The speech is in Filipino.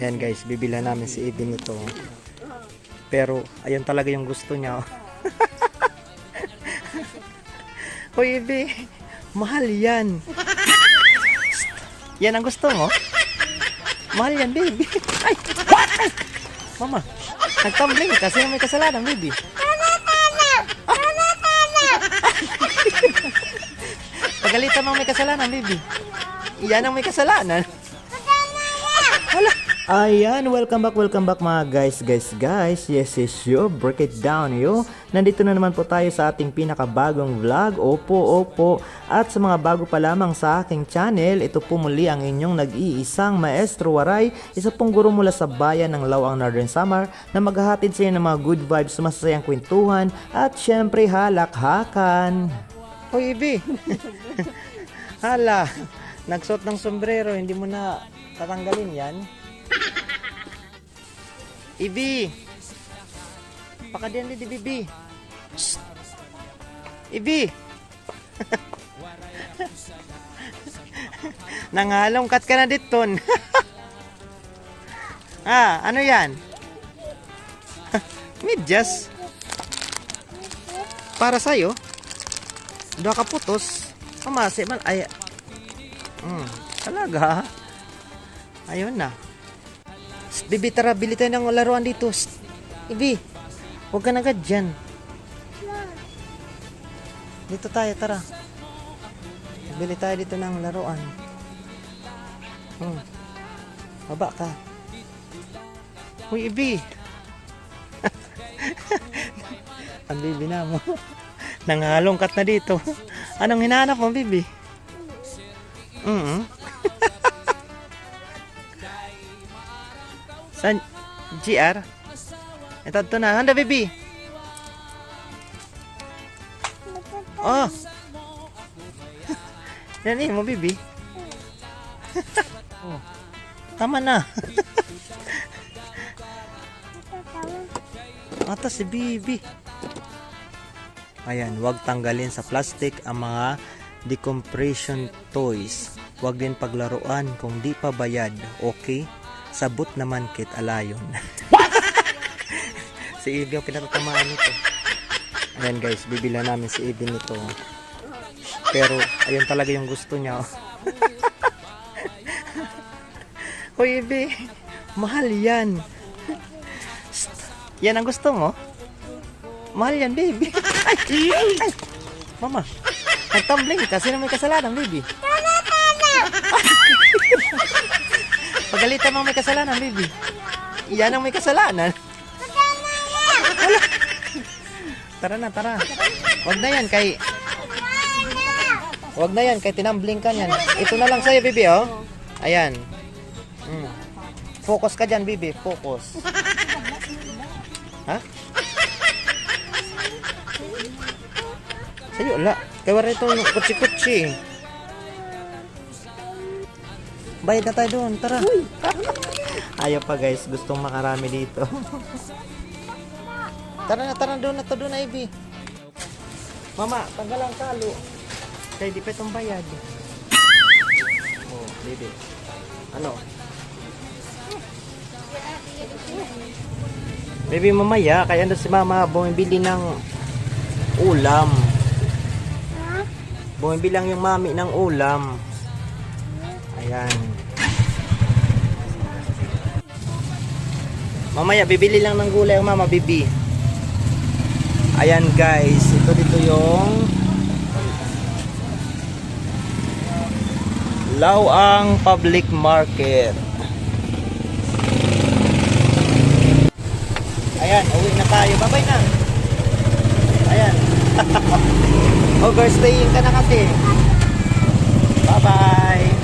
Ayan guys, bibilhan namin si Ivy nito. Pero ayun talaga yung gusto niya. Hoy Ivy, mahal yan. Yan ang gusto mo? Mahal yan baby. Ay! Ay! Mama, nagtumbling kasi may kasalanan baby. Pagalitan mo may kasalanan baby. Yan ang may kasalanan. Hala. Ayan, welcome back mga guys. Yes, yo, break it down yo. Nandito na naman po tayo sa ating pinakabagong vlog. Opo. At sa mga bago pa lamang sa aking channel, ito po muli ang inyong nag-iisang Maestro Waray, isa pong guro mula sa bayan ng Lawang Northern Samar na maghahatid sa inyo ng mga good vibes, masasayang kwentuhan at syempre halakhakan. Hoy Ivy. Hala, nagsuot ng sombrero, hindi mo na tatanggalin yan? Ivy! Pakadiyan din, Ivy. Ivy! Nangalongkat ka na dito. Ano yan? Medyas. Para sa'yo. Doon ka putos. Kamasi man. Ay. Talaga. Ayun na. Bibi, tara, bili tayo ng laruan dito. Ibi, huwag ka na agad dyan. Dito tayo, tara. Bili tayo dito ng laruan. Baba ka. Uy, Ibi. Ang bibi na mo. Nangalongkat na dito. Anong hinahanap mo, Bibi? San GR? Ito na. Handa, baby. Oh. Yan mo, baby. Oh. Tama na. Ata si baby. Ayan, huwag tanggalin sa plastic ang mga decompression toys. Huwag din paglaruan kung di pa bayad. Okay? Sabot naman kit alayon. Si Ivy ang pinatatamaan nito. Ayan guys, bibilhan namin si Ivy nito. Pero ayun talaga yung gusto niya. Hoy Ivy, mahal yan. Yan ang gusto mo? Mahal yan baby. Ay! Mama, nagtumbling kasi na may kasalanan baby. Pagalitan mo may kasalanan, baby. Yan ang may kasalanan. Hala. Tara na, tara. Wag na yan kay tinambling ka niyan. Ito na lang sa'yo, baby, oh. Ayan. Focus ka dyan, baby. Focus. Ha? Sa'yo, la. Kaya wala itong kutsi-kutsi. Bayad na tayo doon, tara. Ayaw pa guys, gustong makarami dito. Tara doon na, Ivy. Mama, tanggal ang kalo. Kaya di pa itong bayad. Oh, baby. Ano? Baby, mamaya, kaya ando si mama bumibili ng ulam. Bumibili lang yung mami ng ulam. Ayan. Mamaya, bibili lang ng gulay ang mama, bibi. Ayan guys, ito dito yung Lawang Public Market. Ayan, uwi na tayo. Bye-bye na. Ayan. Overstaying ka na kasi. Bye-bye.